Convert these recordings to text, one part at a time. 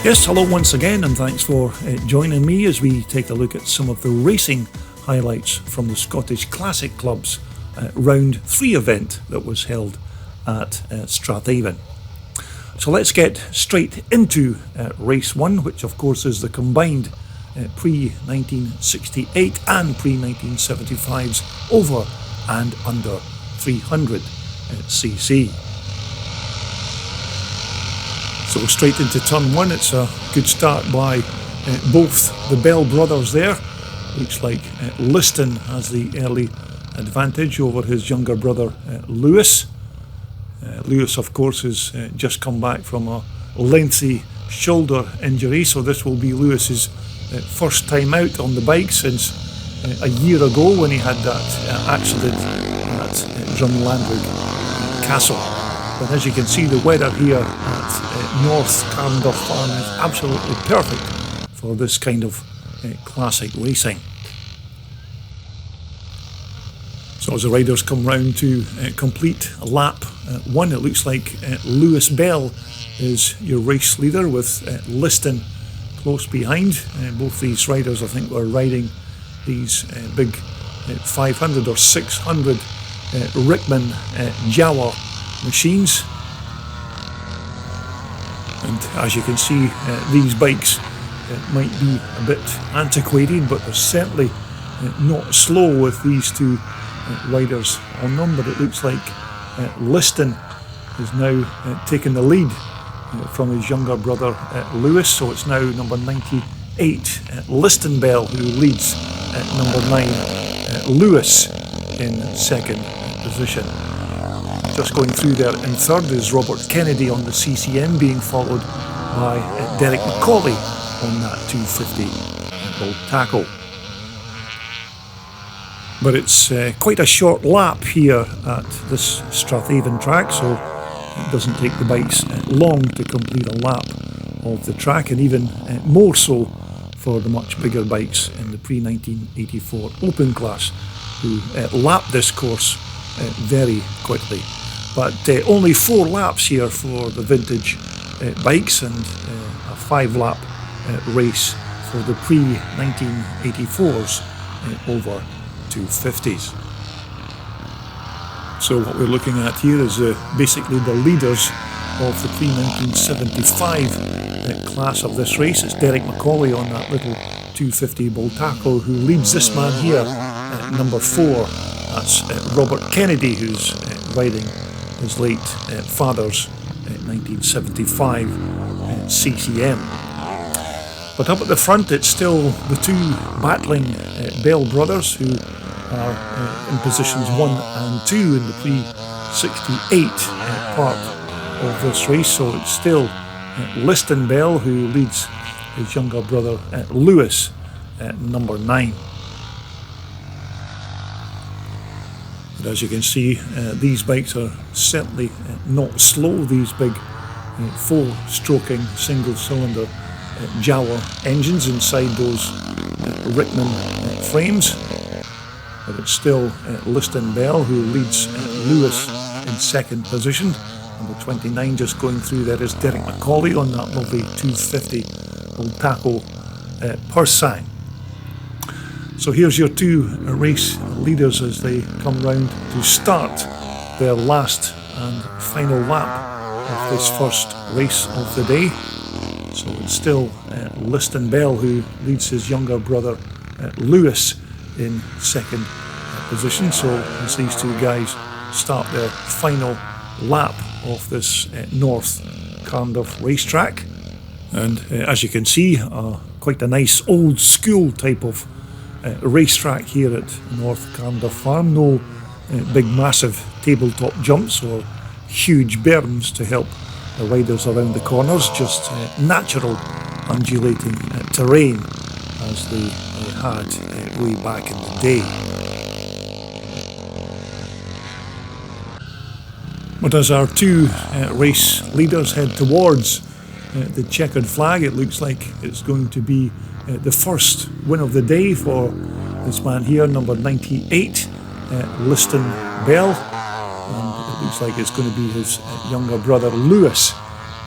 Yes, hello once again, and thanks for joining me as we take a look at some of the racing highlights from the Scottish Classic Club's Round 3 event that was held at Strathaven. So let's get straight into race 1, which of course is the combined pre-1968 and pre-1975s over and under 300cc. So straight into turn 1, it's a good start by both the Bell brothers there. Looks like Liston has the early advantage over his younger brother Lewis. Lewis, of course, has just come back from a lengthy shoulder injury, so this will be Lewis's first time out on the bike since a year ago when he had that accident at Drumlandrig Castle. But as you can see, the weather here at North Carnduff Farm is absolutely perfect for this kind of classic racing. So as the riders come round to complete lap 1, it looks like Lewis Bell is your race leader with Liston close behind. Both these riders, I think, were riding these big 500 or 600 Rickman Jawa machines, and as you can see, these bikes might be a bit antiquated, but they're certainly not slow with these two riders on them. But it looks like Liston is now taking the lead from his younger brother Lewis, so it's now number 98 Liston Bell who leads number 9 Lewis in second position. Just going through there in third is Robert Kennedy on the CCM, being followed by Derek McCauley on that 250 Bull Tackle. But it's quite a short lap here at this Strathaven track, so it doesn't take the bikes long to complete a lap of the track, and even more so for the much bigger bikes in the pre-1984 Open class, who lap this course very quickly. But only 4 laps here for the vintage bikes, and a 5-lap race for the pre-1984s over 250s. So what we're looking at here is basically the leaders of the pre-1975 class of this race. It's Derek McCauley on that little 250 Bull Tackle who leads this man here at number 4. That's Robert Kennedy, who's riding his late father's 1975 CCM. But up at the front, it's still the two battling Bell brothers who are in positions 1 and 2 in the pre-68 part of this race. So it's still Liston Bell who leads his younger brother Lewis at number 9. But as you can see, these bikes are certainly not slow. These big 4-stroking single-cylinder Jawa engines inside those Rickman frames. But it's still Liston Bell who leads Lewis in second position. Number 29 just going through there is Derek McCauley on that lovely 250 Bull Tackle Persang. So here's your two race leaders as they come round to start their last and final lap of this first race of the day. So it's still Liston Bell who leads his younger brother Lewis in second position. So as these two guys start their final lap of this North Carnduff racetrack, and as you can see, quite a nice old school type of racetrack here at North Carnduff Farm. No big massive tabletop jumps or huge berms to help the riders around the corners, just natural undulating terrain as they had way back in the day. But as our two race leaders head towards the checkered flag, it looks like it's going to be the first win of the day for this man here, number 98, Liston Bell. And it looks like it's going to be his younger brother Lewis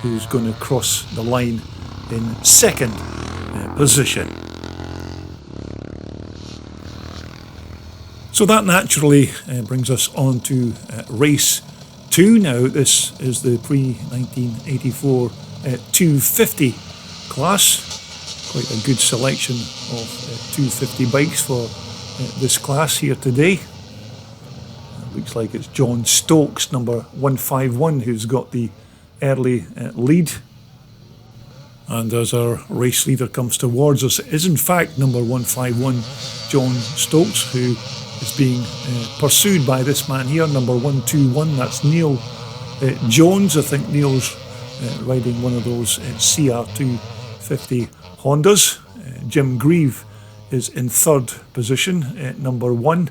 who's going to cross the line in second position. So that naturally brings us on to race 2 now. This is the pre-1984 250 class. Quite a good selection of 250 bikes for this class here today. Looks like it's John Stokes, number 151, who's got the early lead. And as our race leader comes towards us, it is in fact number 151, John Stokes, who is being pursued by this man here, number 121. That's Neil Jones. I think Neil's riding one of those CR250 Hondas. Jim Grieve is in third position at number 1,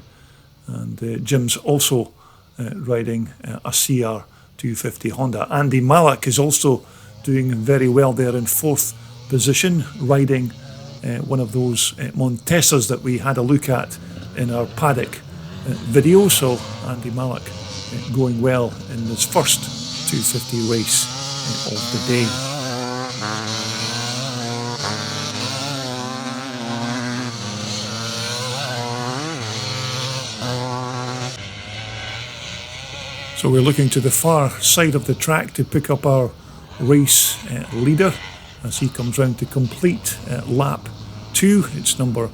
and Jim's also riding a CR250 Honda. Andy Malak is also doing very well there in fourth position, riding one of those Montesas that we had a look at in our paddock video. So Andy Malak going well in his first 250 race of the day. So we're looking to the far side of the track to pick up our race leader as he comes round to complete lap 2. It's number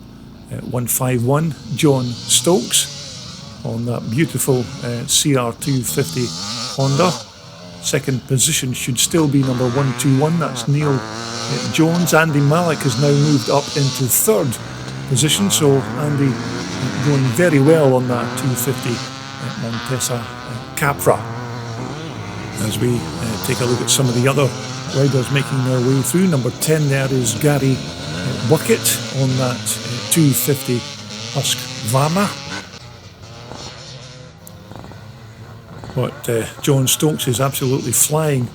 151, John Stokes, on that beautiful CR250 Honda. Second position should still be number 121, that's Neil Jones. Andy Malak has now moved up into third position, so Andy going very well on that 250 Montesa Capra. As we take a look at some of the other riders making their way through, number 10 there is Gary Bucket on that 250 Husqvarna. But John Stokes is absolutely flying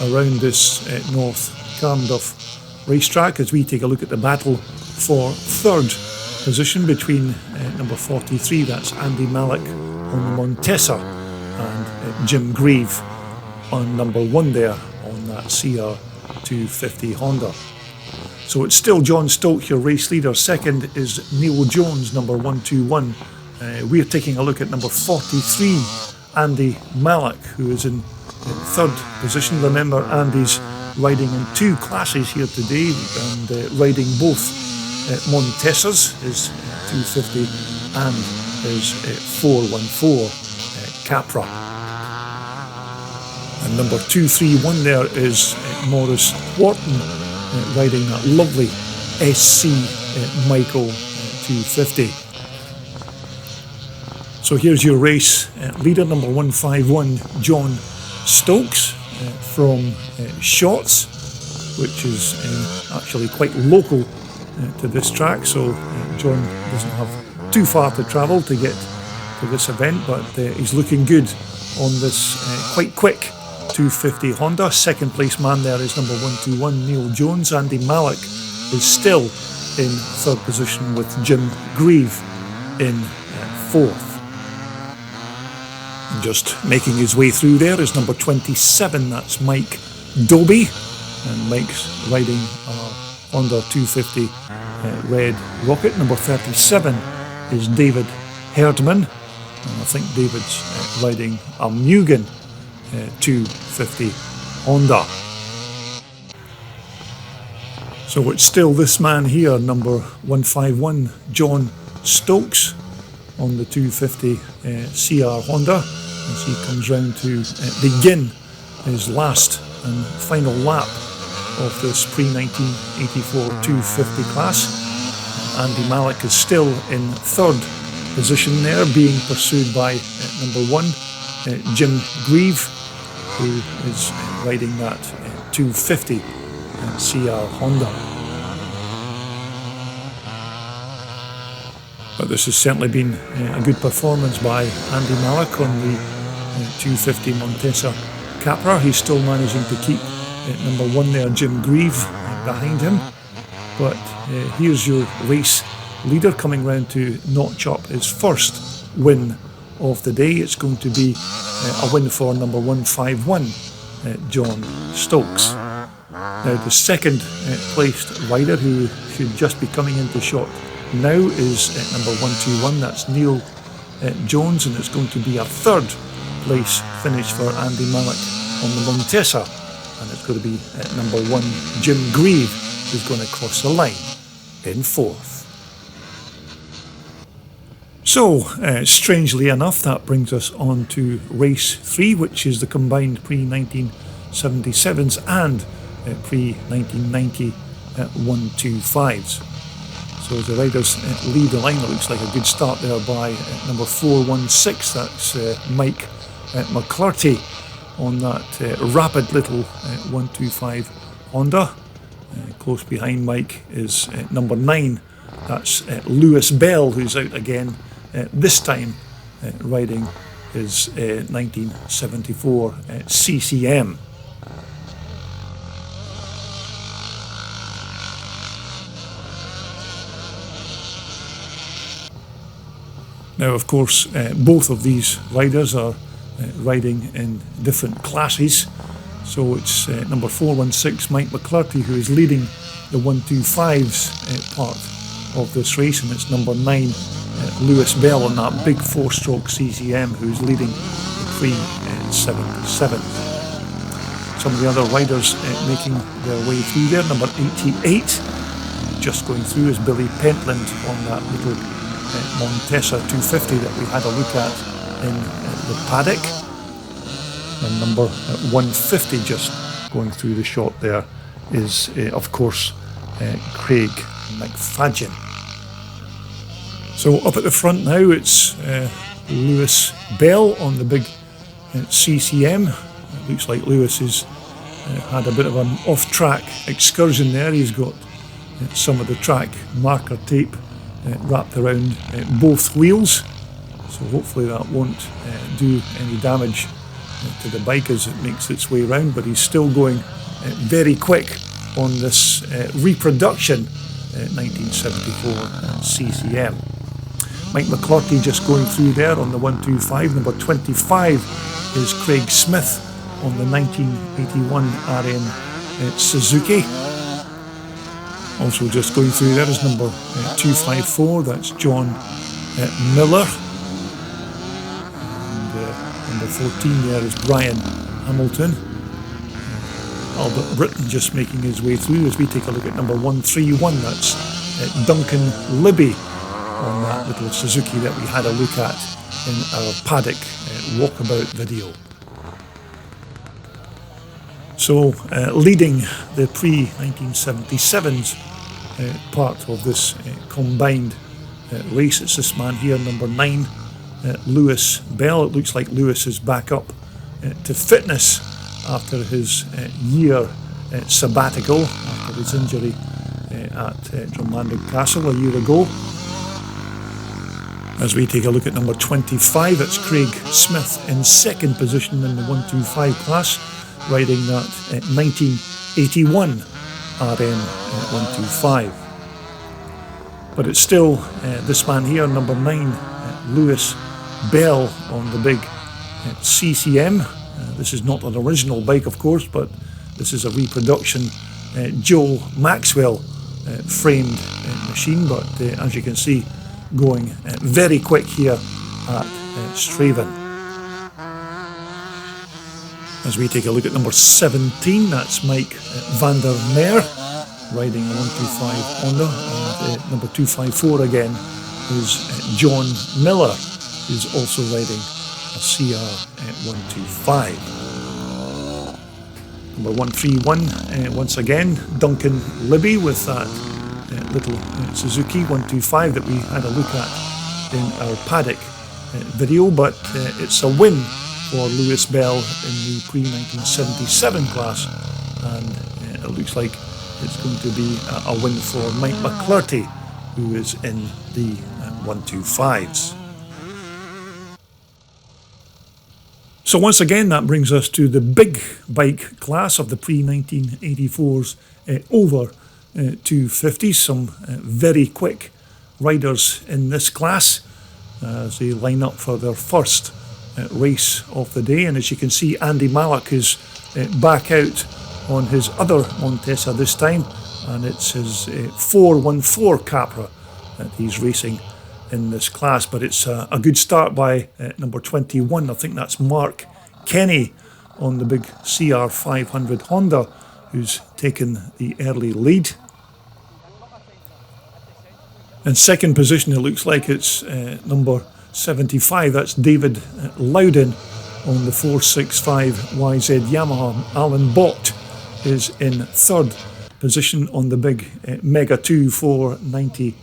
around this North Carnduff racetrack as we take a look at the battle for third position between number 43, that's Andy Malak on the Montesa, and Jim Grieve on number 1 there on that CR250 Honda. So it's still John Stokes, your race leader. Second is Neil Jones, number 121. We're taking a look at number 43, Andy Malak, who is in third position. Remember, Andy's riding in 2 classes here today and riding both Montesas, his 250 and his 414 Capra. And number 231 there is Maurice Wharton, riding that lovely SC Michael 250. So here's your race leader, number 151, John Stokes from Shotts, which is actually quite local to this track, so John doesn't have too far to travel to get to this event, but he's looking good on this quite quick 250 Honda. Second place man there is number 121, Neil Jones. Andy Malak is still in third position with Jim Grieve in fourth. And just making his way through there is number 27, that's Mike Doby, and Mike's riding a Honda 250 Red Rocket. Number 37 is David Herdman, and I think David's riding a Mugen 250 Honda. So it's still this man here, number 151, John Stokes, on the 250 CR Honda, as he comes round to begin his last and final lap of this pre-1984 250 class. Andy Malak is still in third position there, being pursued by number 1, Jim Grieve, who is riding that 250 CR Honda. But this has certainly been a good performance by Andy Malak on the 250 Montesa Capra. He's still managing to keep number 1 there, Jim Grieve, behind him. But here's your race leader coming round to notch up his first win of the day. It's going to be a win for number 151, John Stokes. Now the second placed rider, who should just be coming into shot now, is number 121, that's Neil Jones, and it's going to be a third place finish for Andy Mallock on the Montesa, and it's going to be number 1 Jim Grieve who's going to cross the line in fourth. So, strangely enough, that brings us on to race 3, which is the combined pre-1977s and pre-1990 125s. So as the riders lead the line, it looks like a good start there by number 416, that's Mike McClurty on that rapid little 125 Honda. Close behind Mike is number 9, that's Lewis Bell, who's out again, this time riding his 1974 CCM. Now, of course, both of these riders are riding in different classes. So it's number 416, Mike McClurty, who is leading the 125s part of this race, and it's number 9, Lewis Bell on that big 4-stroke CCM, who's leading the pre-77. Some of the other riders making their way through there. Number 88, just going through, is Billy Pentland on that little Montesa 250 that we had a look at in the paddock. And number 150, just going through the shot there, is of course Craig McFadgen. So up at the front now, it's Lewis Bell on the big CCM. It looks like Lewis has had a bit of an off-track excursion there. He's got some of the track marker tape wrapped around both wheels, so hopefully that won't do any damage to the bike as it makes its way around, but he's still going very quick on this reproduction 1974 CCM. Mike McClurty just going through there on the 125. Number 25 is Craig Smith on the 1981 RM Suzuki. Also just going through there is number 254, that's John Miller. And number 14 there is Brian Hamilton. Albert Britton just making his way through as we take a look at number 131, that's Duncan Libby on that little Suzuki that we had a look at in our paddock walkabout video. So leading the pre-1977s part of this combined race, it's this man here, number 9, Lewis Bell. It looks like Lewis is back up to fitness after his year sabbatical, after his injury at Drumlandig Castle a year ago. As we take a look at number 25, it's Craig Smith in second position in the 125 class, riding that 1981 RM 125. But it's still this man here, number 9, Lewis Bell on the big CCM. This is not an original bike, of course, but this is a reproduction Joe Maxwell framed machine, but as you can see, going very quick here at Strathaven. As we take a look at number 17, that's Mike van der Meer riding a 125 Honda, and number 254 again is John Miller, who's also riding a CR 125. Number 131, once again, Duncan Libby with that little Suzuki 125 that we had a look at in our paddock video, but it's a win for Lewis Bell in the pre-1977 class, and it looks like it's going to be a win for Mike McClurty, who is in the 125s. So once again, that brings us to the big bike class of the pre-1984s over 250s. Some very quick riders in this class as they line up for their first race of the day. And as you can see, Andy Mallock is back out on his other Montesa this time, and it's his 414 Capra that he's racing in this class. But it's a good start by number 21. I think that's Mark Kenny on the big CR500 Honda, who's taken the early lead. In second position, it looks like it's number 75. That's David Loudon on the 465 YZ Yamaha. Alan Bott is in third position on the big Mega 2 490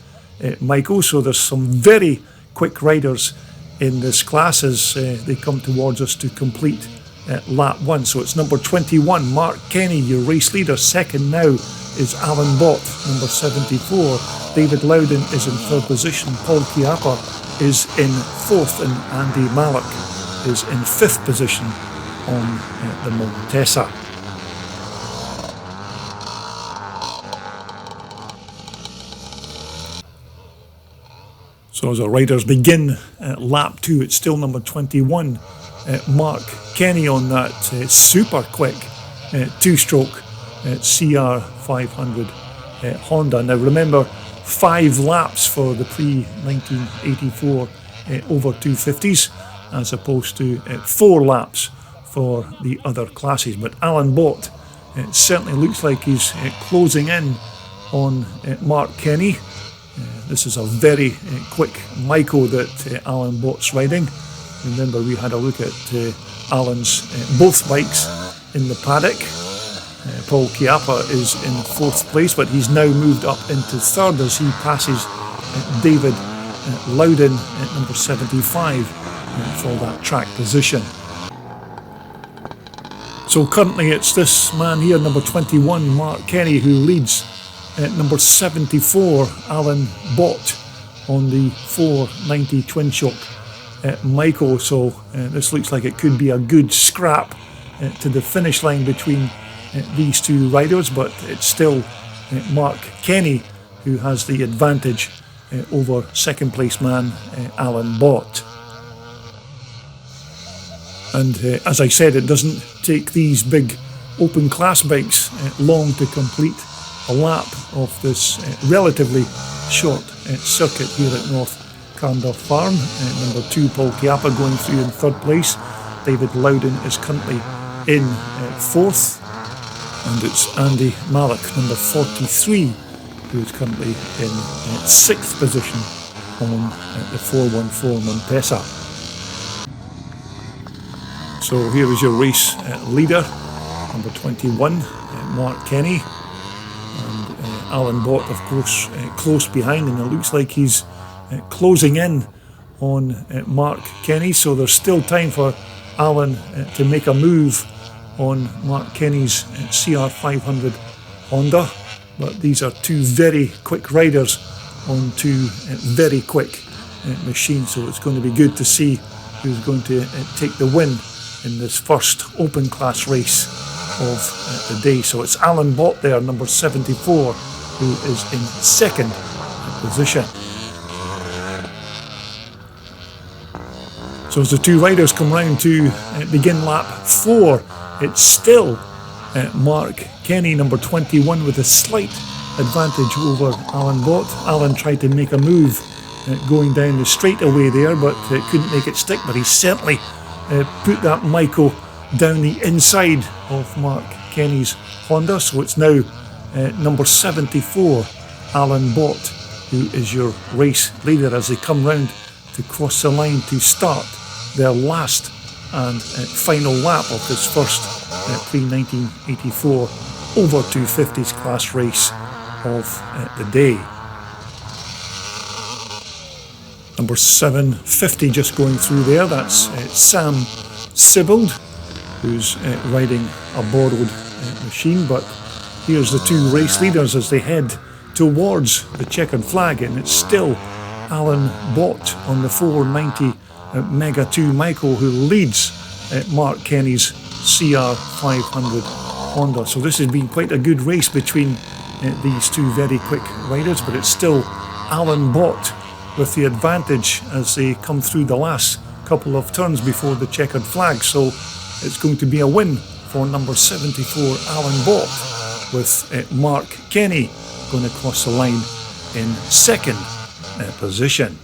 Michael. So there's some very quick riders in this class as they come towards us to complete lap 1. So it's number 21, Mark Kenny, your race leader. Second now is Alan Bott, number 74. David Loudon is in third position. Paul Chiappa is in fourth, and Andy Mallock is in fifth position on the Montesa. So as our riders begin lap 2, it's still number 21, Mark Kenny on that super quick two-stroke CR500 Honda. Now remember, 5 laps for the pre-1984 over 250s as opposed to 4 laps for the other classes. But Alan Bott certainly looks like he's closing in on Mark Kenny. This is a very quick Myco that Alan Bott's riding. Remember, we had a look at Alan's both bikes in the paddock. Paul Chiappa is in fourth place, but he's now moved up into third as he passes David Loudon at number 75 for that track position. So currently it's this man here, number 21, Mark Kenny, who leads at number 74, Alan Bott on the 490 twin shock Michael. So this looks like it could be a good scrap to the finish line between these two riders, but it's still Mark Kenny who has the advantage over second place man Alan Bott. And as I said, it doesn't take these big open class bikes long to complete a lap of this relatively short circuit here at North Carnduff Farm. Number 2, Paul Chiappa going through in third place. David Loudon is currently in fourth. And it's Andy Mallock, number 43, who is currently in sixth position on the 414 Montesa. So here is your race leader, number 21, Mark Kenny. Alan Bott, of course, close behind, and it looks like he's closing in on Mark Kenny. So there's still time for Alan to make a move on Mark Kenny's CR500 Honda. But these are two very quick riders on two very quick machines. So it's going to be good to see who's going to take the win in this first open class race of the day. So it's Alan Bott there, number 74, who is in second position. So as the two riders come round to begin lap 4, it's still Mark Kenny, number 21, with a slight advantage over Alan Bott. Alan tried to make a move going down the straightaway there, but couldn't make it stick. But he certainly put that Myco down the inside of Mark Kenny's Honda. So it's now number 74, Alan Bott, who is your race leader as they come round to cross the line to start their last and final lap of this first pre-1984 over 250s class race of the day. Number 750 just going through there, that's Sam Sibbald, who's riding a borrowed machine. But here's the two race leaders as they head towards the checkered flag, and it's still Alan Bott on the 490 Mega 2 Michael who leads Mark Kenny's CR500 Honda. So this has been quite a good race between these two very quick riders, but it's still Alan Bott with the advantage as they come through the last couple of turns before the checkered flag. So it's going to be a win for number 74 Alan Bopp, with Mark Kenny going across the line in second position.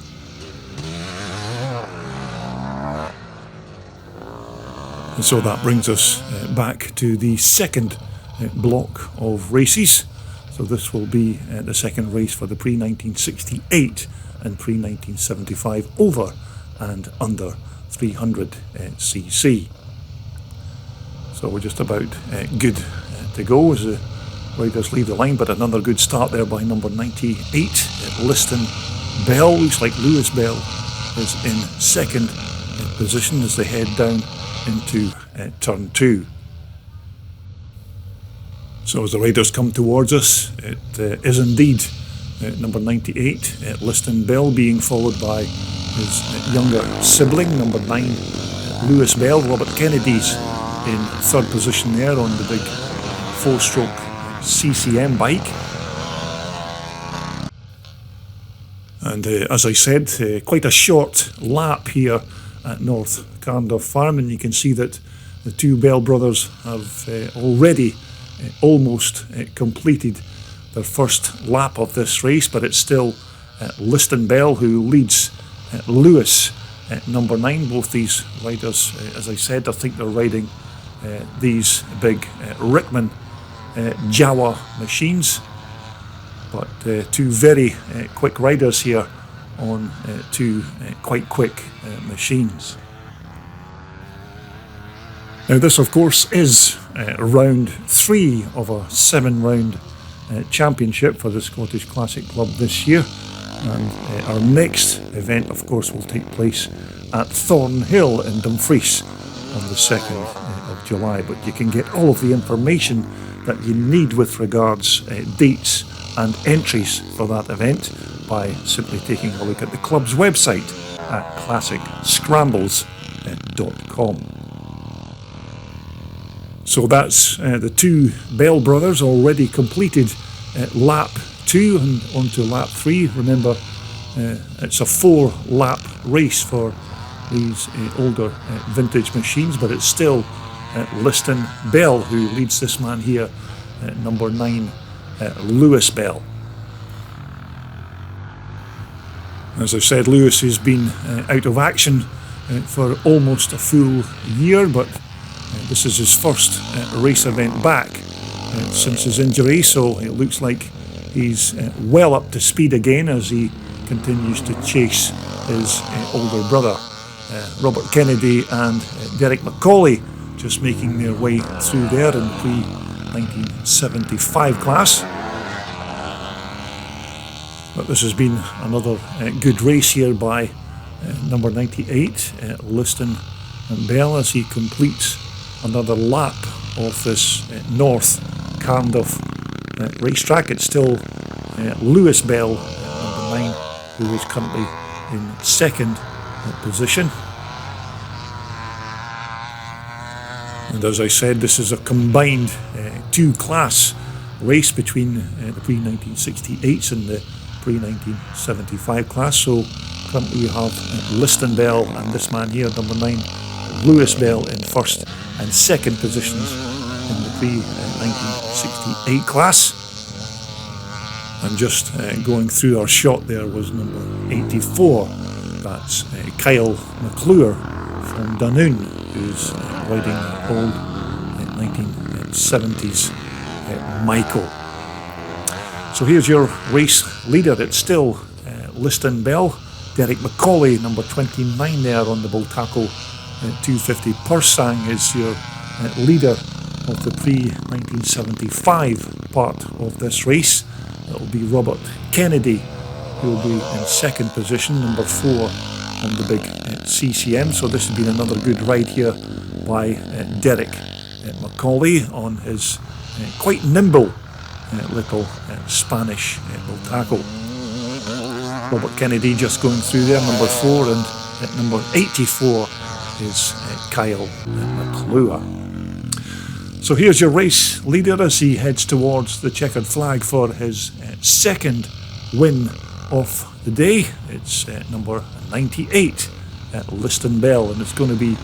And so that brings us back to the second block of races. So this will be the second race for the pre-1968 and pre-1975 over and under 300cc. So we're just about good to go as the riders leave the line, but another good start there by number 98, Liston Bell. Looks like Lewis Bell is in second position as they head down into turn 2. So as the riders come towards us, it is indeed number 98, Liston Bell, being followed by his younger sibling, number 9, Lewis Bell. Robert Kennedy's in third position there on the big 4-stroke CCM bike. And as I said, quite a short lap here at North Carnduff Farm, and you can see that the two Bell brothers have already almost completed their first lap of this race, but it's still Liston Bell who leads Lewis number 9. Both these riders, as I said, I think they're riding these big Rickman Jawa machines, but two very quick riders here on two quite quick machines. Now this of course is round 3 of a 7-round championship for the Scottish Classic Club this year, and our next event of course will take place at Thornhill in Dumfries on the 2nd of July, but you can get all of the information that you need with regards dates and entries for that event by simply taking a look at the club's website at classicscrambles.com. So that's the two Bell brothers already completed lap 2 and onto lap 3. Remember, it's a 4-lap race for these older vintage machines, but it's still Liston Bell who leads this man here, number 9, Lewis Bell. As I said, Lewis has been out of action for almost a full year, but this is his first race event back since his injury, so it looks like he's well up to speed again as he continues to chase his older brother. Robert Kennedy and Derek McCauley just making their way through there in the pre-1975 class. But this has been another good race here by number 98, Liston Bell, as he completes another lap of this North Carnduff racetrack. It's still Lewis Bell, number 9, who is currently in second position. And as I said, this is a combined 2-class race between the pre-1968s and the pre-1975 class. So currently you have Liston Bell and this man here, number 9, Lewis Bell, in first and second positions in the pre-1968 class. And just going through our shot there was number 84. That's Kyle McClure from Dunoon, who's riding old 1970s Michael. So here's your race leader. It's still Liston Bell. Derek McCauley, number 29 there on the Bultaco 250 Pursang, is your leader of the pre-1975 part of this race. It will be Robert Kennedy who will be in second position, number 4 on the big CCM. So this has been another good ride here by Derek McCauley on his quite nimble little Spanish Bultaco. Robert Kennedy just going through there, number 4, and at number 84 is Kyle McClure. So here's your race leader as he heads towards the checkered flag for his second win of the day. It's number 98 at Liston Bell, and it's going to be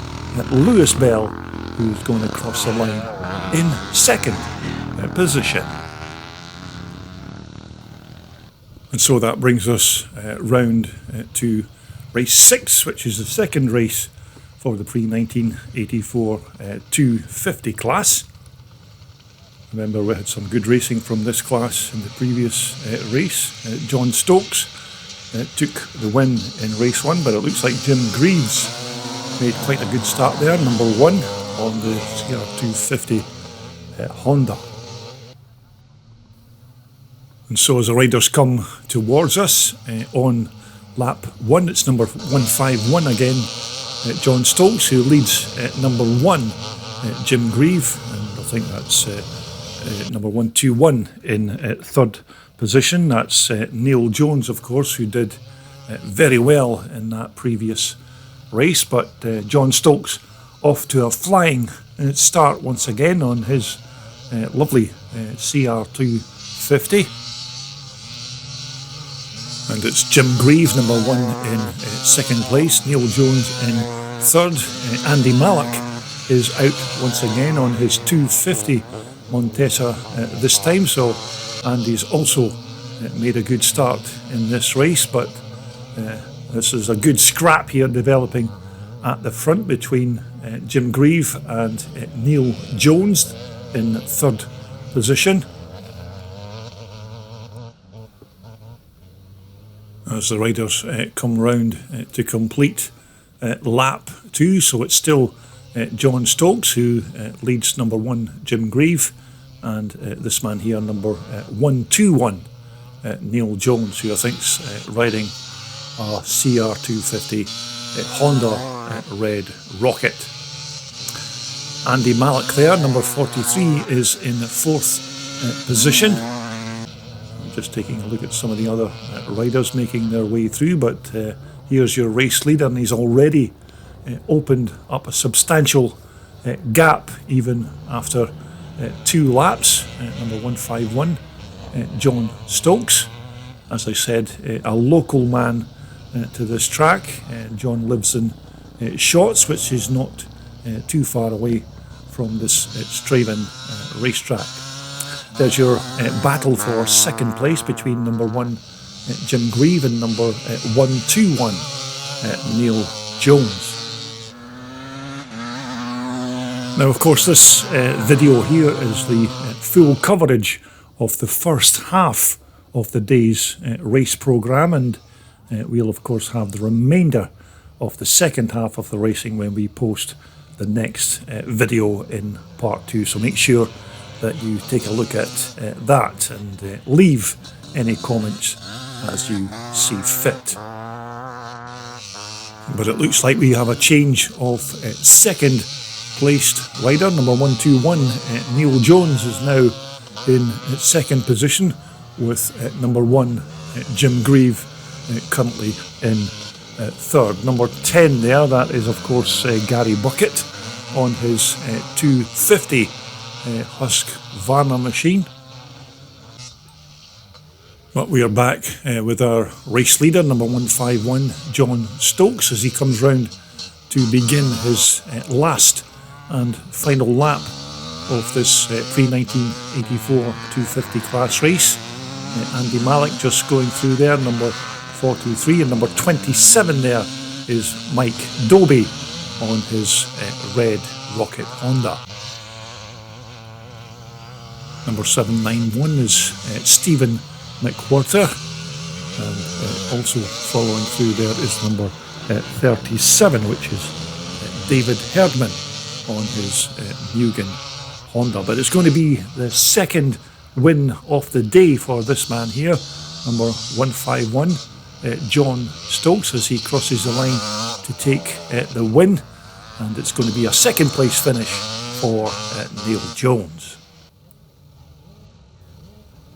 Lewis Bell who's going to cross the line in second position. And so that brings us round to race 6, which is the second race for the pre-1984 250 class. Remember, we had some good racing from this class in the previous race. John Stokes took the win in race 1, but it looks like Jim Greaves made quite a good start there, number 1 on the CR250 Honda. And so as the riders come towards us on lap 1, it's number 151 again, John Stokes, who leads number 1, Jim Grieve, and I think that's number 121 in third position. That's Neil Jones, of course, who did very well in that previous race, but John Stokes off to a flying start once again on his lovely CR250. And it's Jim Grieve, number 1 in second place, Neil Jones in third. Andy Mallock is out once again on his 250 Montesa this time, so Andy's also made a good start in this race, but this is a good scrap here developing at the front between Jim Grieve and Neil Jones in third position. As the riders come round to complete lap 2, so it's still John Stokes who leads number 1 Jim Grieve, and this man here, number 121 Neil Jones, who I think's riding a CR250 Honda Red Rocket. Andy Mallock there, number 43, is in the fourth position. Just taking a look at some of the other riders making their way through, but here's your race leader, and he's already opened up a substantial gap even after 2 laps. Number 151 John Stokes, as I said, a local man to this track. John lives in Shotts, which is not too far away from this Strathaven racetrack. There's your battle for second place between number 1 Jim Grieve and number 121 Neil Jones. Now, of course, this video here is the full coverage of the first half of the day's race programme, and we'll of course have the remainder of the second half of the racing when we post the next video in part 2. So make sure that you take a look at that and leave any comments as you see fit. But it looks like we have a change of second placed rider. Number 121 Neil Jones is now in second position, with number 1 Jim Grieve currently in third. Number 10 there, that is of course Gary Bucket on his 250 Husqvarna machine. But we are back with our race leader, number 151 John Stokes, as he comes round to begin his last and final lap of this pre-1984 250 class race. Andy Mallock just going through there, number 43, and number 27 there is Mike Doby on his Red Rocket Honda. Number 791 is Stephen McWhirter, and also following through there is number 37, which is David Herdman on his Mugen Honda. But it's going to be the second win of the day for this man here, number 151 John Stokes, as he crosses the line to take the win, and it's going to be a second place finish for Neil Jones.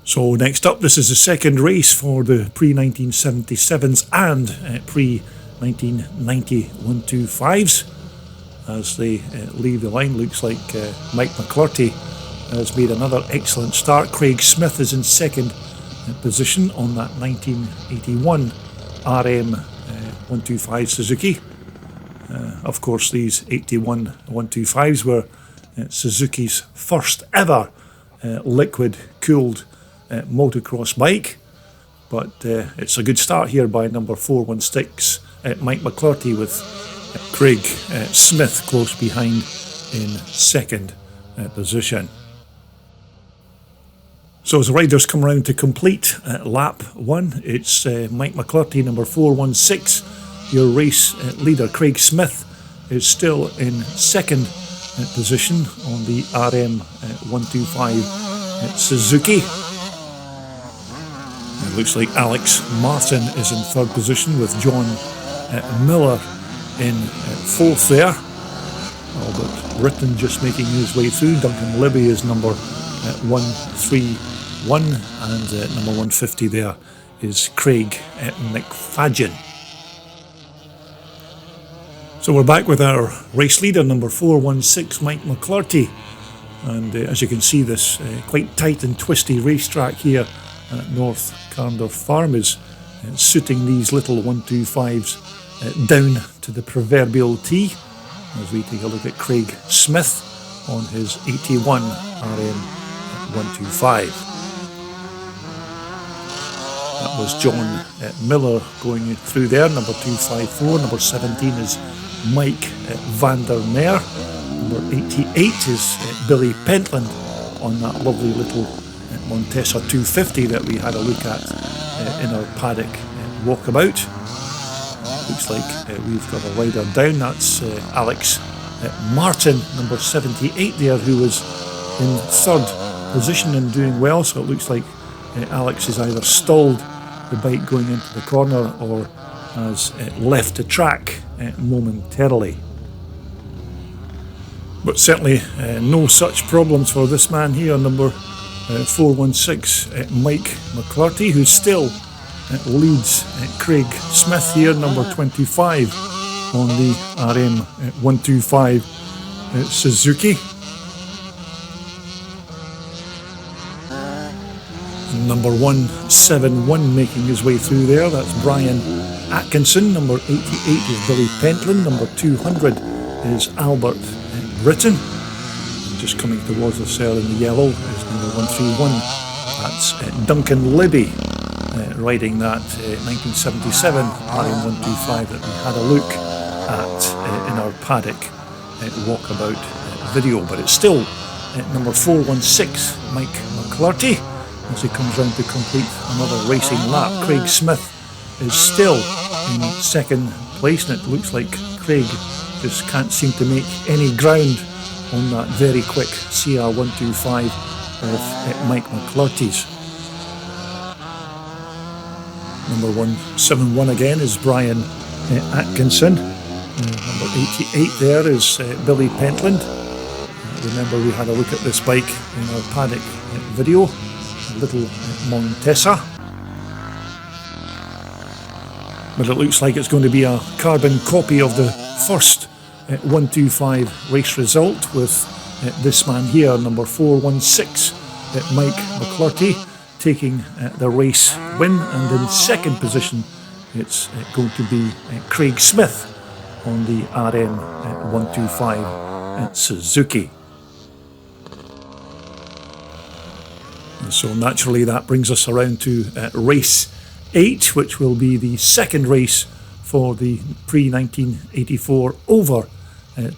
So next up, this is the second race for the pre-1977s and pre-1990 125s. As they leave the line, looks like Mike McClurty has made another excellent start. Craig Smith is in second position on that 1981 RM 125 Suzuki. Of course, these 81 125s were Suzuki's first ever liquid-cooled motocross bike, but it's a good start here by number 416, Mike McClurty, with Craig Smith close behind in second position. So as the riders come round to complete lap 1, it's Mike McClurty, number 416. Your race leader, Craig Smith, is still in second position on the RM 125 Suzuki. It looks like Alex Martin is in third position, with John Miller in fourth there. Albert Britton just making his way through. Duncan Libby is number 131, and number 150 there is Craig McFadgen. So we're back with our race leader, number 416, Mike McClurty. And as you can see, this quite tight and twisty racetrack here at North Carnduff Farm is suiting these little 125s down to the proverbial T, as we take a look at Craig Smith on his 81 RM 125. That was John Miller going through there, number 254. Number 17 is Mike van der Meer. Number 88 is Billy Pentland on that lovely little Montesa 250 that we had a look at in our paddock walkabout. Looks like we've got a rider down. That's Alex Martin, number 78 there, who was in third position and doing well. So it looks like Alex has either stalled the bike going into the corner or has left the track momentarily. But certainly no such problems for this man here, number 416, Mike McClurty, who still leads Craig Smith here, number 25 on the RM 125 Suzuki. Number 171 making his way through there, that's Brian Atkinson. Number 88 is Billy Pentland. Number 200 is Albert Britton. And just coming towards us there in the yellow is number 131. That's Duncan Libby, riding that 1977 RM125 that we had a look at in our paddock walkabout video. But it's still number 416, Mike McClurty, as he comes round to complete another racing lap. Craig Smith is still in second place, and it looks like Craig just can't seem to make any ground on that very quick CR125 of Mike McClurty's. Number 171 again is Brian Atkinson. Number 88 there is Billy Pentland. Remember, we had a look at this bike in our paddock video, little Montesa. But it looks like it's going to be a carbon copy of the first 125 race result, with this man here, number 416, Mike McClurty, taking the race win, and in second position it's going to be Craig Smith on the RM 125 Suzuki. And so naturally that brings us around to race 8, which will be the second race for the pre-1984 over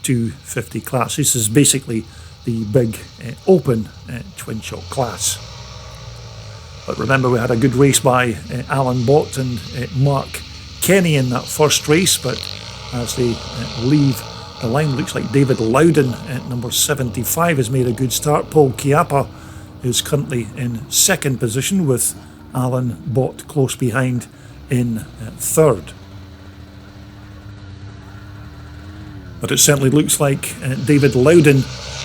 250 class. This is basically the big open twin shock class. But remember, we had a good race by Alan Bott and Mark Kenny in that first race, but as they leave the line, looks like David Loudon at number 75 has made a good start. Paul Chiappa is currently in second position, with Alan Bott close behind in third. But it certainly looks like David Loudon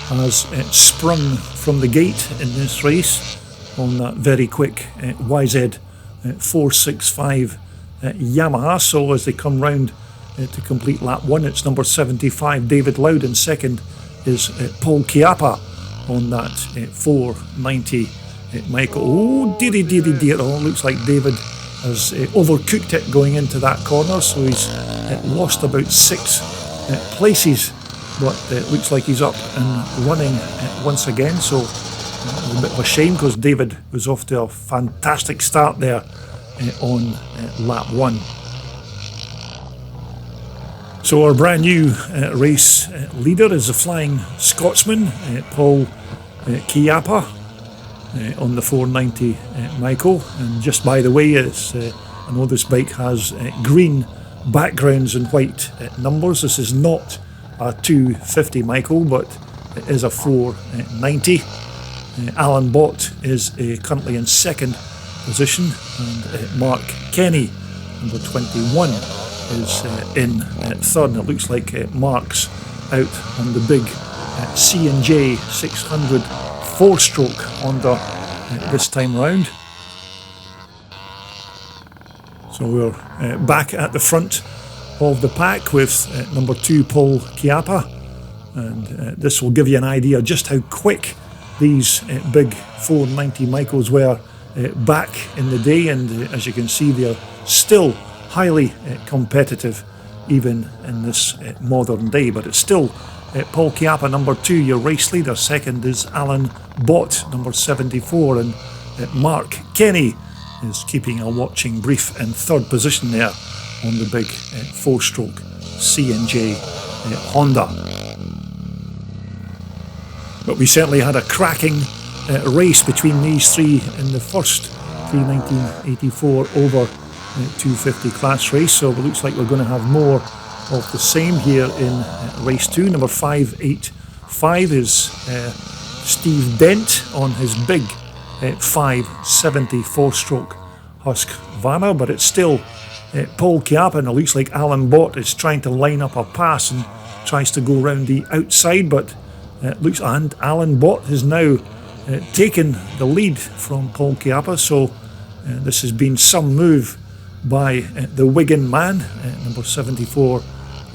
has sprung from the gate in this race on that very quick YZ 465 Yamaha. So as they come round to complete lap 1, it's number 75 David Loudon. Second is Paul Chiappa on that 490 Michael. Oh dear. Oh, looks like David has overcooked it going into that corner, so he's lost about 6 places, but it looks like he's up and running once again, so a bit of a shame because David was off to a fantastic start there on lap 1. So our brand new race leader is the Flying Scotsman, Paul Chiappa, on the 490 Michael. And just by the way, I know this bike has green backgrounds and white numbers. This is not a 250 Michael, but it is a 490. Alan Bott is currently in second position, and Mark Kenny, number 21, is in third. And it looks like Mark's out on the big C&J 600 4-stroke Honda this time round. So we're back at the front of the pack with number 2 Paul Chiappa, and this will give you an idea just how quick these big 490 Michaels were back in the day, and as you can see, they're still highly competitive even in this modern day. But it's still Paul Chiappa, number 2, your race leader. Second is Alan Bott, number 74, and Mark Kenny is keeping a watching brief in third position there on the big 4-stroke C&J Honda. But we certainly had a cracking race between these three in the first pre-1984 over 250 class race, so it looks like we're going to have more of the same here in race 2. Number 585 is Steve Dent on his big 570 4-stroke Husqvarna, but it's still Paul Chiappa, and it looks like Alan Bott is trying to line up a pass and tries to go round the outside, but and Alan Bott has now taken the lead from Paul Chiappa, so this has been some move by the Wigan man, number 74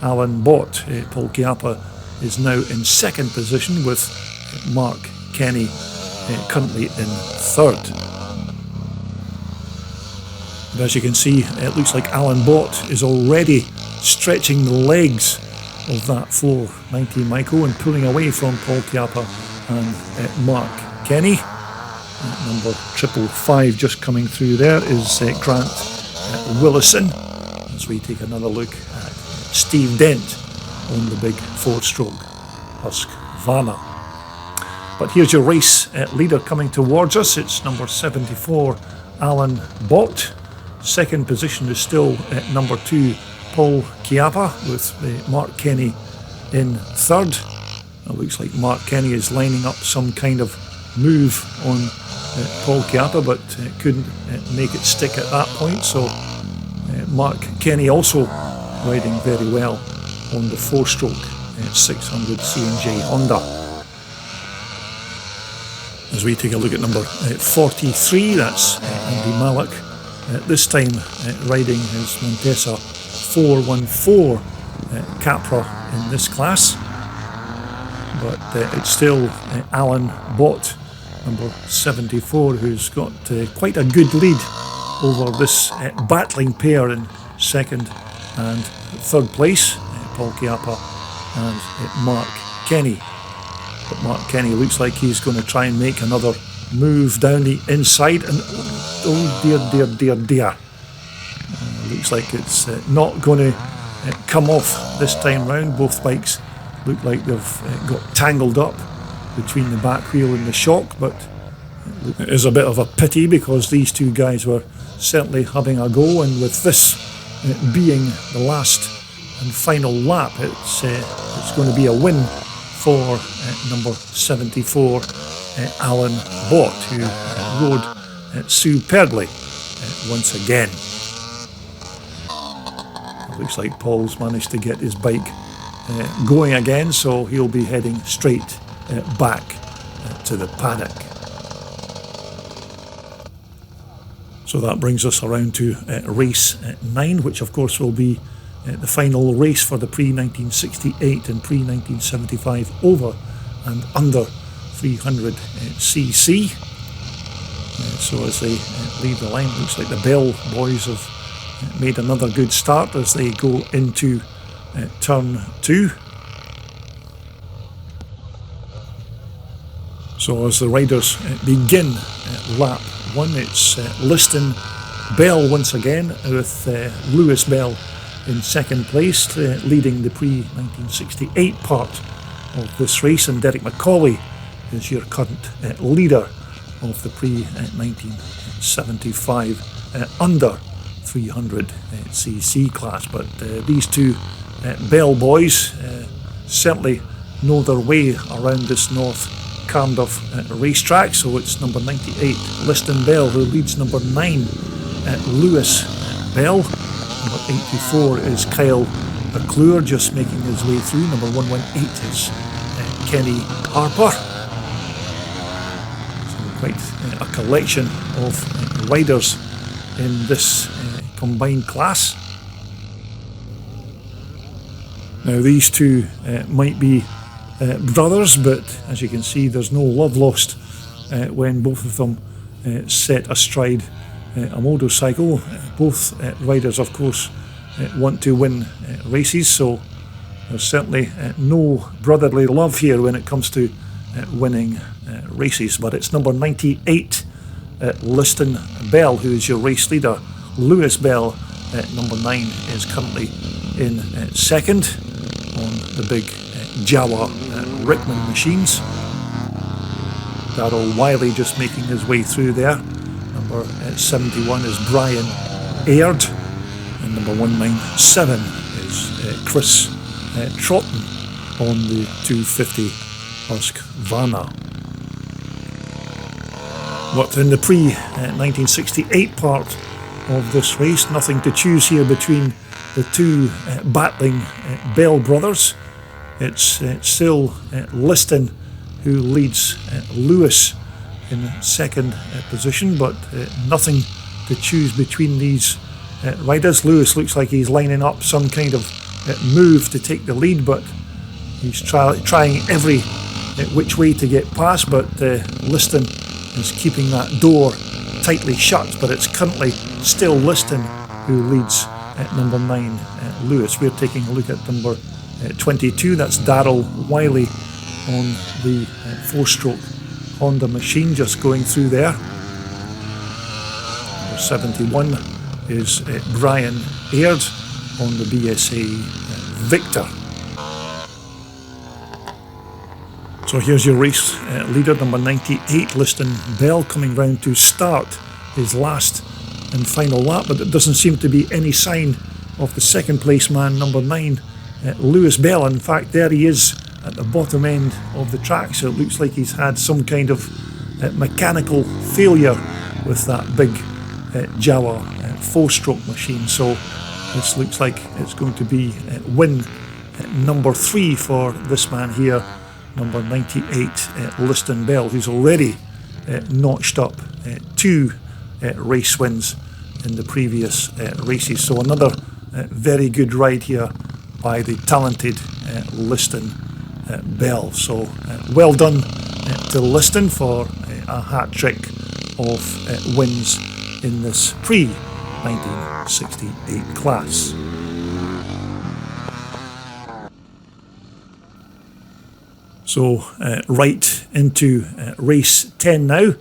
Alan Bott. Paul Chiappa is now in second position with Mark Kenny currently in third. And as you can see, it looks like Alan Bott is already stretching the legs of that 490 Michael and pulling away from Paul Chiappa and Mark Kenny. Number 555 just coming through there is Grant Willison, as we take another look at Steve Dent on the big 4-stroke Husqvarna. But here's your race leader coming towards us. It's number 74 Alan Bott. Second position is still number 2 Paul Chiappa, with Mark Kenny in third. It looks like Mark Kenny is lining up some kind of move on Paul Chiappa, but couldn't make it stick at that point. So Mark Kenny also riding very well on the 4-stroke 600 C&J Honda. As we take a look at number 43, that's Andy Mallock, this time riding his Montesa 414 Capra in this class, but it's still Alan Bott, number 74, who's got quite a good lead over this battling pair in second and third place, Paul Chiappa and Mark Kenny. But Mark Kenny looks like he's going to try and make another move down the inside, and oh dear. Looks like it's not going to come off this time round. Both bikes look like they've got tangled up between the back wheel and the shock, but it is a bit of a pity because these two guys were certainly having a go, and with this being the last and final lap, it's going to be a win for number 74 Alan Bott, who rode superbly once again. It looks like Paul's managed to get his bike going again, so he'll be heading straight back to the paddock. So that brings us around to race 9, which of course will be the final race for the pre-1968 and pre-1975 over and under 300cc. So as they leave the line, looks like the Bell boys have made another good start as they go into turn 2. So as the riders begin lap 1, it's Liston Bell once again, with Lewis Bell in second place, leading the pre-1968 part of this race, and Derek McCauley is your current leader of the pre-1975 under 300cc class. But these two Bell boys certainly know their way around this North Carnduff racetrack. So it's number 98 Liston Bell who leads number 9 Lewis Bell. Number 84 is Kyle McClure, just making his way through. Number 118 is Kenny Harper. So quite a collection of riders in this combined class. Now these two might be brothers, but as you can see, there's no love lost when both of them set astride a motorcycle. Both riders, of course, want to win races, so there's certainly no brotherly love here when it comes to winning races. But it's number 98 Liston Bell who is your race leader. Lewis Bell at number 9 is currently in second on the big Jawa Rickman machines. Darryl Wiley just making his way through there. Number 71 is Brian Aird, and number 197 is Chris Trotton on the 250 Husqvarna. But in the pre-1968 part of this race, nothing to choose here between the two battling Bell brothers. It's still Liston who leads Lewis in second position, but nothing to choose between these riders. Lewis looks like he's lining up some kind of move to take the lead, but he's trying every which way to get past, but Liston is keeping that door tightly shut. But it's currently still Liston who leads at number 9 Lewis. We're taking a look at number 22, that's Darryl Wiley on the 4-stroke Honda machine, just going through there. Number 71 is Brian Aird on the BSA Victor. So here's your race leader, number 98 Liston Bell, coming round to start his last and final lap, but there doesn't seem to be any sign of the second place man, number 9 Lewis Bell. In fact, there he is at the bottom end of the track, so it looks like he's had some kind of mechanical failure with that big Jawa 4-stroke machine. So this looks like it's going to be win number 3 for this man here, number 98 Liston Bell, who's already notched up 2 race wins in the previous races. So another very good ride here by the talented Liston Bell. So well done to Liston for a hat-trick of wins in this pre-1968 class. So right into race 10 now,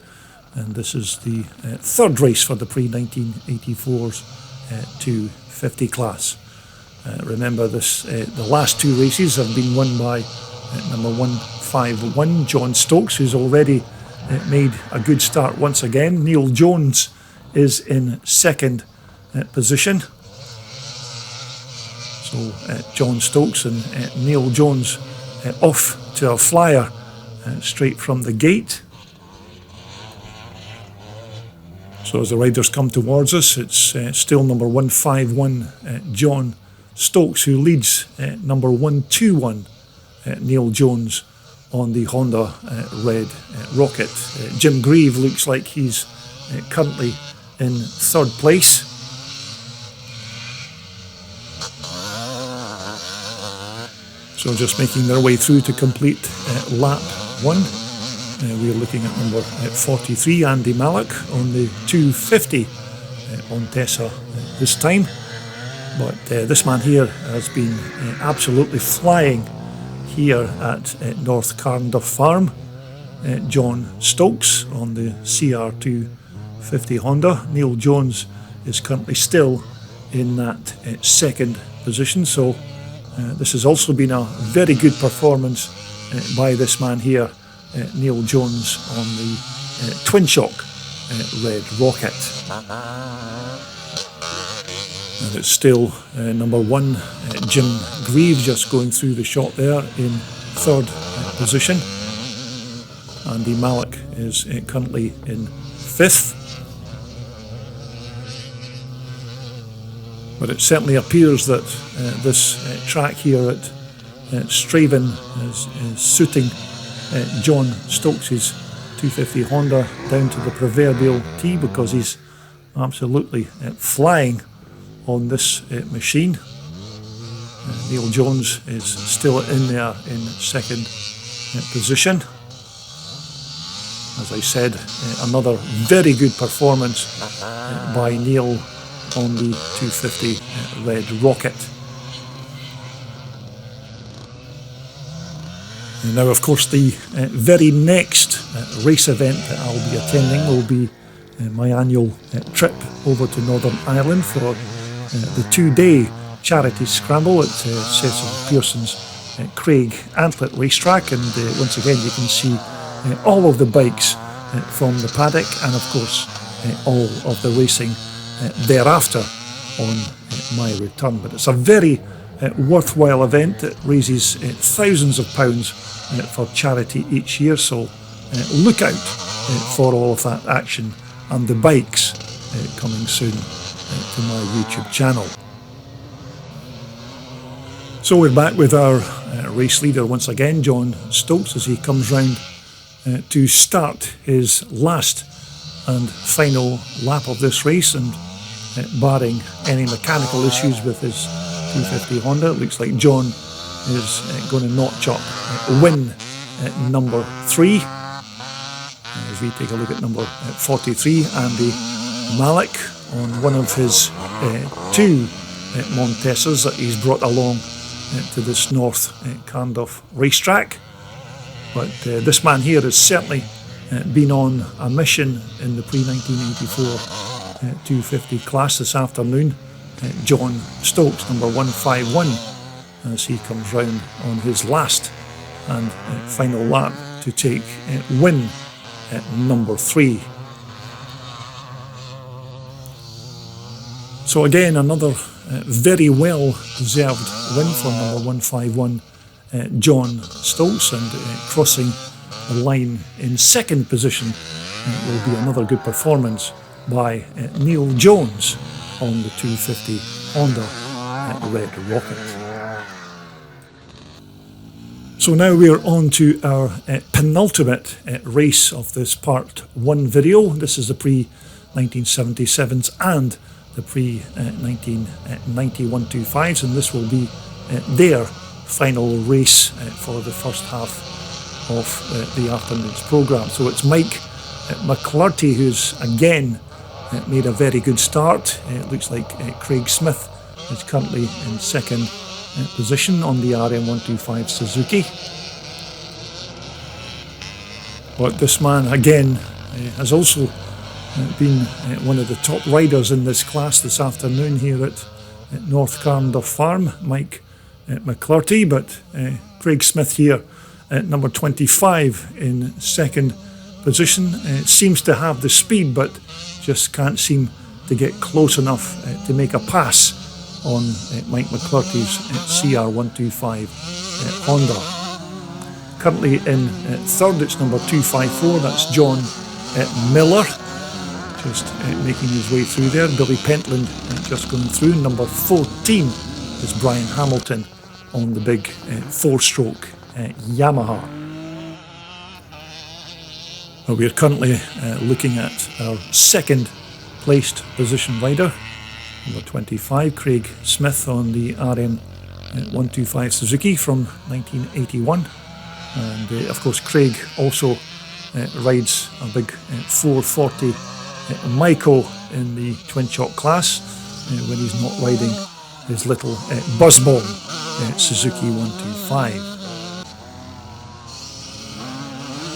and this is the third race for the pre-1984's 250 class. Remember this, the last 2 races have been won by number 151 John Stokes, who's already made a good start once again. Neil Jones is in second position. So John Stokes and Neil Jones off to a flyer straight from the gate. So as the riders come towards us, it's still number 151 John Stokes who leads number 121 Neil Jones on the Honda Red Rocket. Jim Grieve looks like he's currently in third place. So just making their way through to complete lap 1. We're looking at number 43 Andy Mallock on the 250 on Tessa this time. But this man here has been absolutely flying here at North Carnduff Farm. John Stokes on the CR250 Honda. Neil Jones is currently still in that second position, so this has also been a very good performance by this man here, Neil Jones, on the twin shock Red Rocket. And it's still number one, Jim Grieve, just going through the shot there in third position. Andy Malik is currently in fifth. But it certainly appears that this track here at Strathaven is suiting John Stokes' 250 Honda down to the proverbial T, because he's absolutely flying on this machine. Neil Jones is still in there in second position. As I said, another very good performance by Neil on the 250 Red Rocket. And now, of course, the very next race event that I'll be attending will be my annual trip over to Northern Ireland for the 2-day charity scramble at Cecil Pearson's Craig Antlet racetrack. And once again, you can see all of the bikes from the paddock, and of course all of the racing thereafter on my return. But it's a very worthwhile event. It raises thousands of pounds for charity each year, so look out for all of that action and the bikes coming soon to my YouTube channel. So we're back with our race leader once again, John Stokes, as he comes round to start his last and final lap of this race. And barring any mechanical issues with his 250 Honda, it looks like John is going to notch up win number 3. As we take a look at number 43, Andy Malik, on one of his 2 Montesas that he's brought along to this North Carnduff racetrack. But this man here has certainly been on a mission in the pre-1984 250 class this afternoon. John Stokes, number 151, as he comes round on his last and final lap to take win number 3. So again, another very well deserved win for number 151, John Stokes, and crossing the line in second position will be another good performance by Neil Jones on the 250 Honda Red Rocket. So now we're on to our penultimate race of this part 1 video. This is the pre-1977s and the pre-1990 125s, and this will be their final race for the first half of the afternoon's programme. So it's Mike McClurty who's again made a very good start. It looks like Craig Smith is currently in second position on the RM125 Suzuki. But this man again has also been one of the top riders in this class this afternoon here at North Carnduff Farm, Mike McClurty. But Craig Smith here at number 25 in second position seems to have the speed, but just can't seem to get close enough to make a pass on Mike McClurty's CR125 Honda. Currently in third, it's number 254, that's John Miller, just making his way through there. Billy Pentland just going through. Number 14 is Brian Hamilton on the big 4-stroke Yamaha. We're currently looking at our second placed position rider, number 25, Craig Smith on the RM125 Suzuki from 1981. And of course Craig also rides a big 440 Maiko in the twin shock class when he's not riding his little buzzball Suzuki 125.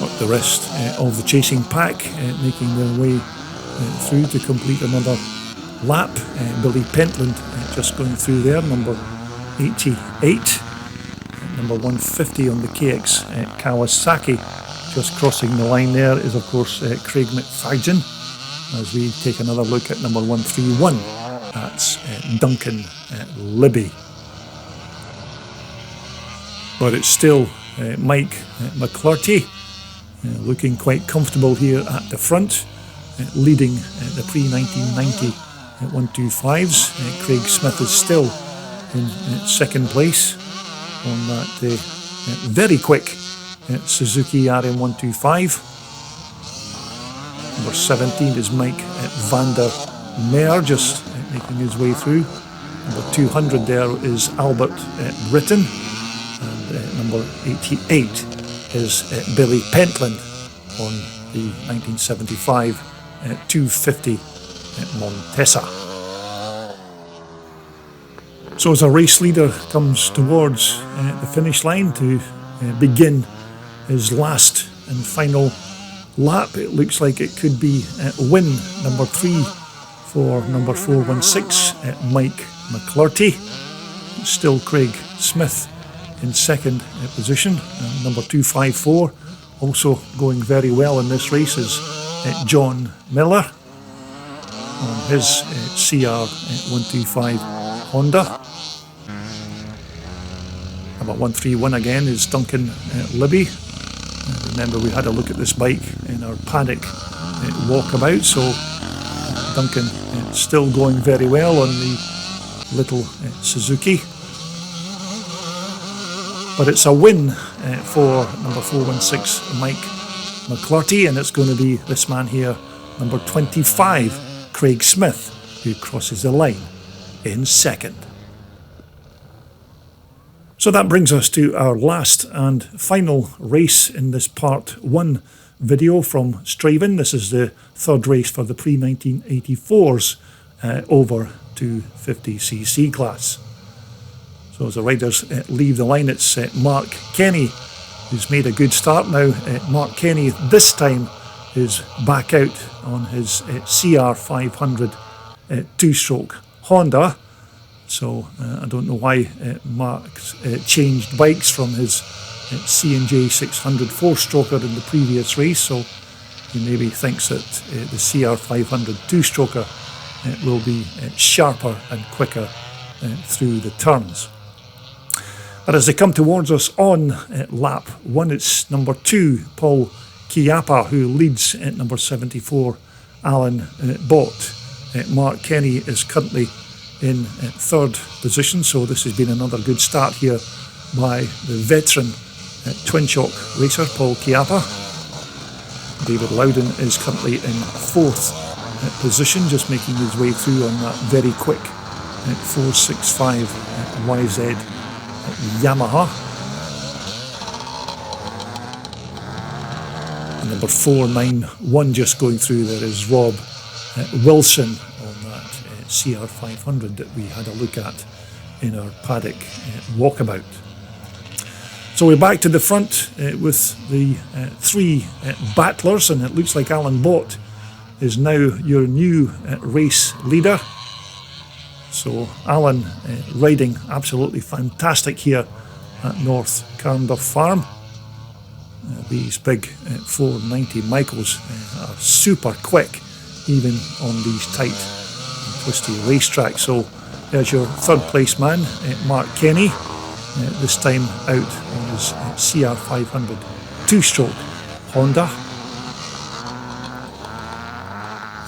But the rest of the chasing pack making their way through to complete another lap. Billy Pentland just going through there, number 88. Number 150 on the KX Kawasaki. Just crossing the line there is, of course, Craig McFadgen. As we take another look at number 131, that's Duncan Libby. But it's still Mike McClurty looking quite comfortable here at the front, leading the pre-1990 125s. Craig Smith is still in second place on that very quick Suzuki RM125. Number 17 is Mike van der Meer, just making his way through. Number 200 there is Albert Britton. And number 88 is Billy Pentland on the 1975 250 Montesa. So as a race leader comes towards the finish line to begin his last and final lap, it looks like it could be win number 3 for number 416, Mike McClurty. Still Craig Smith in second position. Number 254, also going very well in this race, is John Miller on his CR 125 Honda. Number 131 again is Duncan Libby. Remember, we had a look at this bike in our paddock walkabout, so Duncan still going very well on the little Suzuki. But it's a win for number 416 Mike McClurty, and it's going to be this man here, number 25 Craig Smith, who crosses the line in second. So that brings us to our last and final race in this part 1 video from Strathaven. This is the third race for the pre-1984s over 250cc class. So as the riders leave the line, it's Mark Kenny who's made a good start now. Mark Kenny this time is back out on his CR500 two-stroke Honda. So I don't know why Mark's changed bikes from his C&J 600 four-stroker in the previous race, so he maybe thinks that the CR500 two-stroker will be sharper and quicker through the turns. But as they come towards us on lap 1, it's number 2, Paul Chiappa, who leads at number 74, Alan Bott. Mark Kenny is currently in third position, so this has been another good start here by the veteran twin shock racer Paul Chiappa. David Loudon is currently in fourth position, just making his way through on that very quick 465 YZ Yamaha. And number 491 just going through there is Rob Wilson on that CR500 that we had a look at in our paddock walkabout. So we're back to the front with the three battlers, and it looks like Alan Bott is now your new race leader. So Alan riding absolutely fantastic here at North Carnduff Farm. These big 490 Michaels are super quick even on these tight and twisty racetracks. So there's your third place man, Mark Kenny, this time out on his CR500 two-stroke Honda.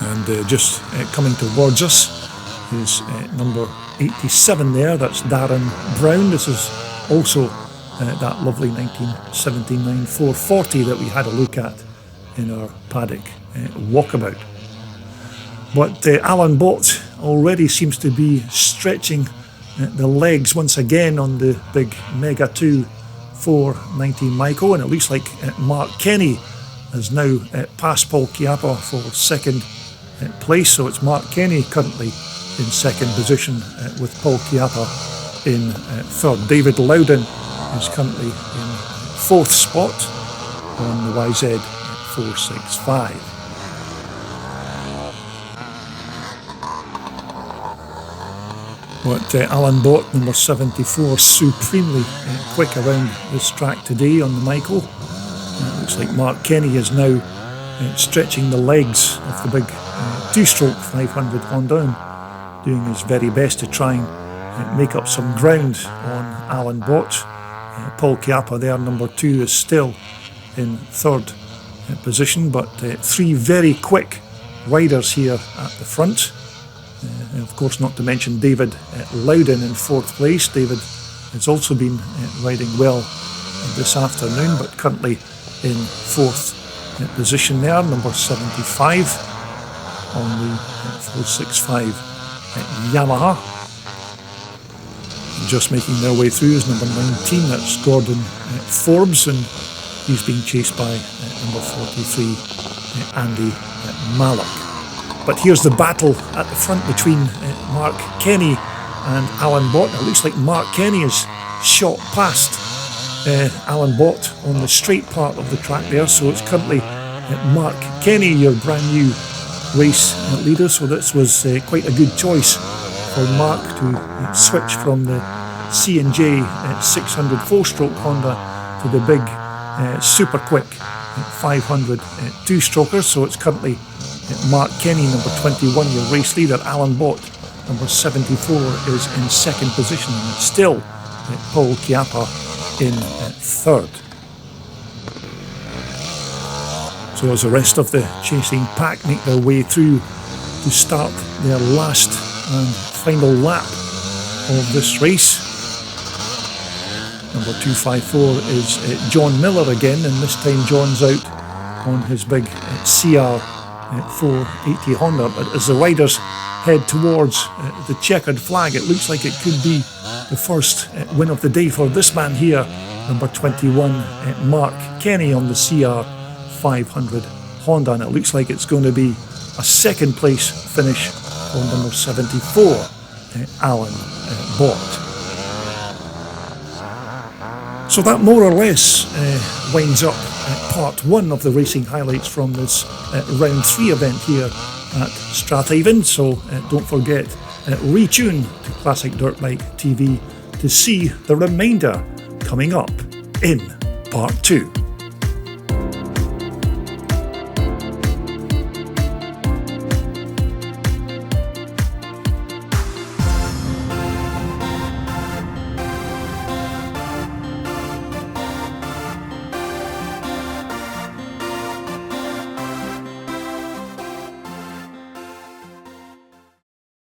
And just coming towards us is number 87 there, that's Darren Brown. This is also that lovely 1979 440 that we had a look at in our paddock walkabout. But Alan Bott already seems to be stretching the legs once again on the big Mega 2 490 Micro, and it looks like Mark Kenny has now passed Paul Chiappa for second place, so it's Mark Kenny currently in second position, with Paul Chiappa in third. David Loudon is currently in fourth spot on the YZ 465. But Alan Bott, number 74, supremely quick around this track today on the Michael. Looks like Mark Kenny is now stretching the legs of the big two-stroke 500 Honda and doing his very best to try and make up some ground on Alan Bott. Paul Chiappa there, number 2, is still in third position, but three very quick riders here at the front. And of course, not to mention David Loudon in fourth place. David has also been riding well this afternoon, but currently in fourth position there, number 75 on the 465 Yamaha. Just making their way through is number 19, that's Gordon Forbes, and he's being chased by number 43 Andy Mallock. But here's the battle at the front between Mark Kenny and Alan Bott. It looks like Mark Kenny is shot past Alan Bott on the straight part of the track there. So it's currently Mark Kenny, your brand new race leader. So this was quite a good choice for Mark to switch from the C&J 600 4-stroke Honda to the big super quick 500 two-stroker. So it's currently Mark Kenny, number 21, your race leader. Alan Bott, number 74, is in second position, and it's still Paul Chiappa in third. So as the rest of the chasing pack make their way through to start their last and final lap of this race, number 254 is John Miller again, and this time John's out on his big CR 480 Honda. But as the riders head towards the checkered flag, it looks like it could be the first win of the day for this man here, number 21 Mark Kenny on the CR 500 Honda, and it looks like it's going to be a second place finish for number 74 Alan Bott. So that more or less winds up part one of the racing highlights from this round 3 event here at Strathaven. So don't forget, retune to Classic Dirt Bike TV to see the remainder coming up in part 2.